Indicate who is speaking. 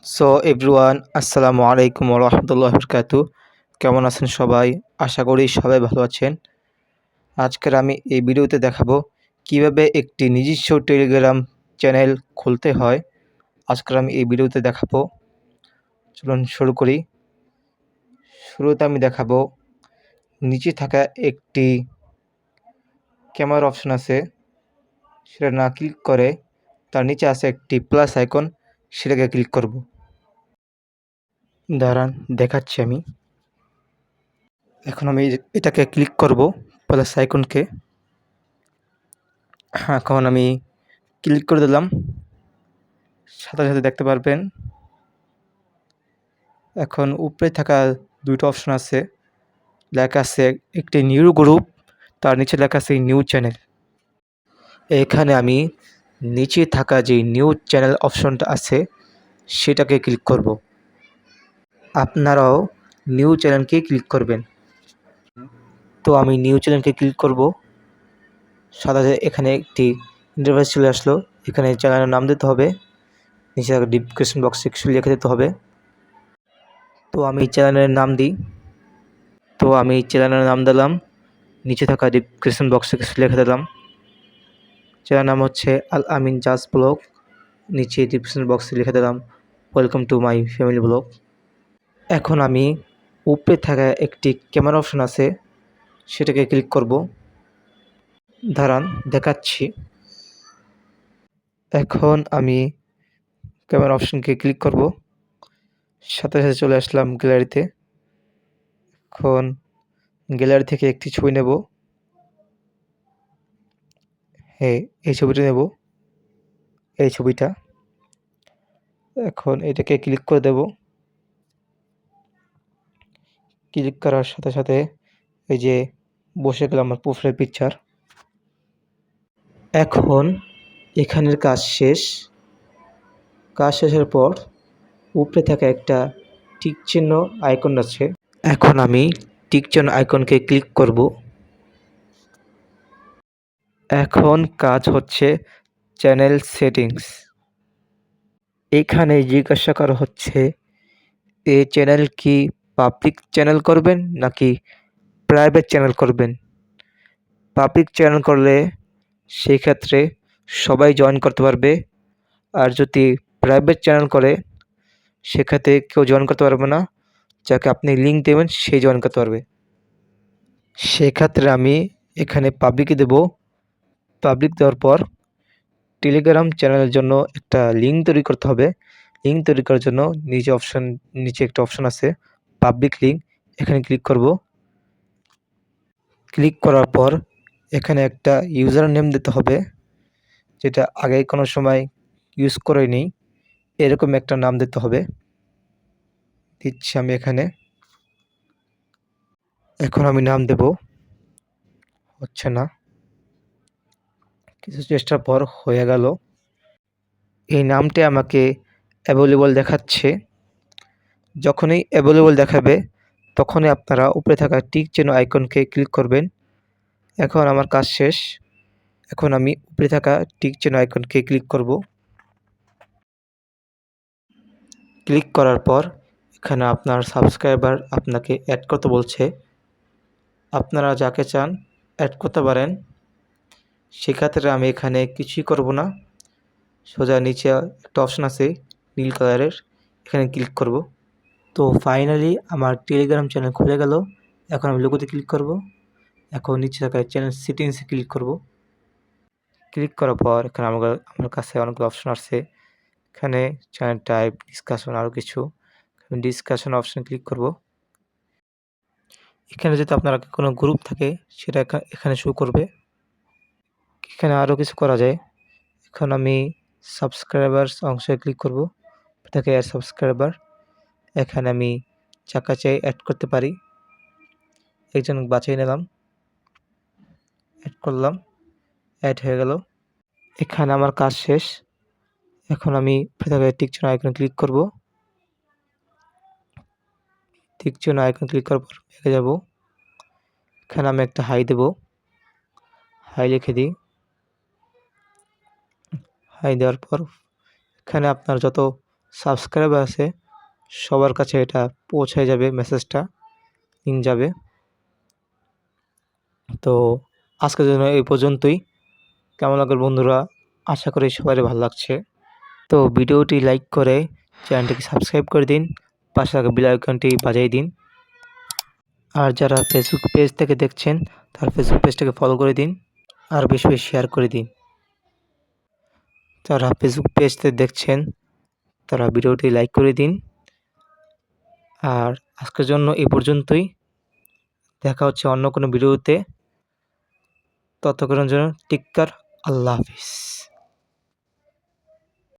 Speaker 1: So everyone আসসালামু আলাইকুম রহমতুল্লাহ বরকাতু। কেমন আছেন সবাই? আশা করি সবাই ভালো আছেন। আজকের আমি এই ভিডিওতে দেখাবো কিভাবে একটি নিজস্ব টেলিগ্রাম চ্যানেল খুলতে হয়। আজকের আমি এই ভিডিওতে দেখাবো। চলুন শুরু করি। শুরুতে আমি দেখাবো নিচে থাকা একটি ক্যামেরা অপশন আছে, সেটা না ক্লিক করে তার নিচে আছে একটি প্লাস আইকন, সেটাকে ক্লিক করব। দাঁড়ান দেখাচ্ছি আমি। এখন আমি এটাকে ক্লিক করব, প্লাস আইকনকে। এখন আমি ক্লিক করে দিলাম। সাথে সাথে দেখতে পারবেন এখন উপরে থাকা দুটো অপশন আছে, লেখা আছে একটি নিউ গ্রুপ, তার নিচে লেখা আছে নিউ চ্যানেল। এখানে আমি নিচে থাকা যে নিউ চ্যানেল অপশনটা আছে সেটাকে ক্লিক করব। আপনারাও নিউ চ্যানেলকে ক্লিক করবেন। তো আমি নিউ চ্যানেলকে ক্লিক করব। সাথে এখানে একটি ইন্টারফেস চলে আসলো। এখানে চ্যানেলের নাম দিতে হবে, নিচে ডিসক্রিপশন বক্সে কিছু লিখে দিতে হবে। তো আমি চ্যানেলের নাম দিই। তো আমি চ্যানেলের নাম দিলাম, নিচে থাকা ডিসক্রিপশন বক্সে কিছু লিখে দিলাম। চ্যানেল নাম হচ্ছে আল আমিন জাজ ব্লগ। নিচে ডিসক্রিপশন বক্সে লিখে দিলাম welcome to my family blog. এখন আমি উপরে থাকা একটি ক্যামেরা অপশন আছে, সেটাকে ক্লিক করব। দাঁড়ান দেখাচ্ছি। এখন আমি ক্যামেরা অপশনকে ক্লিক করব। সাথে সাথে চলে আসলাম গ্যালারিতে। এখন গ্যালারি থেকে একটি ছবি নেব। হ্যাঁ, এই ছবিটা নেব, এই ছবিটা। এখন এটাকে ক্লিক করে দেব। ক্লিক করার সাথে সাথে এই যে বসে গেল আমার প্রোফাইল পিকচার। এখন এখানের কাজ শেষ। কাজ শেষের পর উপরে থাকা একটা টিক চিহ্ন আইকন আছে, এখন আমি টিক চিহ্ন আইকনকে ক্লিক করব। এখন কাজ হচ্ছে চ্যানেল সেটিংস। এখানে জিজ্ঞাসা করা হচ্ছে এই চ্যানেল কি পাবলিক চ্যানেল করবেন নাকি প্রাইভেট চ্যানেল করবেন। পাবলিক চ্যানেল করলে সেই ক্ষেত্রে সবাই জয়েন করতে পারবে, আর যদি প্রাইভেট চ্যানেল করে সেক্ষেত্রে কেউ জয়েন করতে পারবে না। যাকে আপনি লিঙ্ক দেবেন সেই জয়েন করতে পারবে। সেক্ষেত্রে আমি এখানে পাবলিকে দেব। পাবলিক দেওয়ার পর টেলিগ্রাম চ্যানেলের জন্য একটা লিঙ্ক তৈরি করতে হবে। লিঙ্ক তৈরি করার জন্য নিচে একটা অপশন আছে পাবলিক লিঙ্ক, এখানে ক্লিক করব। ক্লিক করার পর এখানে একটা ইউজার নেম দিতে হবে, যেটা আগে কোনো সময় ইউজ করিনি। এরকম একটা নাম দিতে হবে, দিচ্ছি আমি এখানে। এখন আমি নাম দেব, হচ্ছে না, কিছু চেষ্টার পর হয়ে গেল। এই নামটি আমাকে অ্যাভেলেবল দেখাচ্ছে। যখনই অ্যাভেলেবল দেখাবে তখনই আপনারা উপরে থাকা টিক চিহ্ন আইকনকে ক্লিক করবেন। এখন আমার কাজ শেষ। এখন আমি উপরে থাকা টিক চিহ্ন আইকনকে ক্লিক করব। ক্লিক করার পর এখানে আপনার সাবস্ক্রাইবার আপনাকে অ্যাড করতে বলছে। আপনারা যাকে চান অ্যাড করতে পারেন। সেক্ষেত্রে আমি এখানে কিছুই করব না, সোজা নিচে একটা অপশন আছে নীল কালারের, এখানে ক্লিক করব। তো ফাইনালি আমার টেলিগ্রাম চ্যানেল খুলে গেল। এখন আমি লোগোতে ক্লিক করব। এখন নিচে থাকা চ্যানেল সেটিংসে ক্লিক করব। ক্লিক করার পর এখানে আমার কাছে অনেকগুলো অপশন আসছে। এখানে চ্যানেল টাইপ, ডিসকাশন, আরও কিছু। ডিসকাশন অপশনে ক্লিক করব। এখানে যদি আপনার কোনো গ্রুপ থাকে সেটা এখানে শো করবে। এখানে আরও কিছু করা যায়। এখন আমি সাবস্ক্রাইবার্স অংশে ক্লিক করব। থাকে অ্যাড সাবস্ক্রাইবার। এখানে আমি যাকে চাই অ্যাড করতে পারি। একজন বাছিয়ে নিলাম, অ্যাড করলাম, অ্যাড হয়ে গেল। এখানে আমার কাজ শেষ। এখন আমি টিক চিহ্ন আইকনে ক্লিক করব। টিক চিহ্ন আইকনে ক্লিক করার পর এগিয়ে যাব। এখানে আমি একটা হাই দেব, হাই লিখে দিই। হাই দেওয়ার পর এখানে আপনার যত সাবস্ক্রাইবার আছে সবার কাছে এটা পৌঁছায় যাবে, মেসেজটা লিঙ্ক যাবে। তো আজকের জন্য এই পর্যন্তই। কেমন লাগলো বন্ধুরা? আশা করি সবারই ভালো লাগছে। তো ভিডিওটি লাইক করে চ্যানেলটিকে সাবস্ক্রাইব করে দিন, পাশে থাকা বেল আইকনটি বাজিয়ে দিন। আর যারা ফেসবুক পেজ থেকে দেখছেন তার ফেসবুক পেজটাকে ফলো করে দিন আর বেশি বেশি শেয়ার করে দিন। যারা ফেসবুক পেজ থেকে দেখছেন তারা ভিডিওটি লাইক করে দিন। আর আজকের জন্য এই পর্যন্তই। দেখা হচ্ছে অন্য কোনো ভিডিওতে। ততক্ষণের জন্য টেক কেয়ার। আল্লাহ হাফিজ।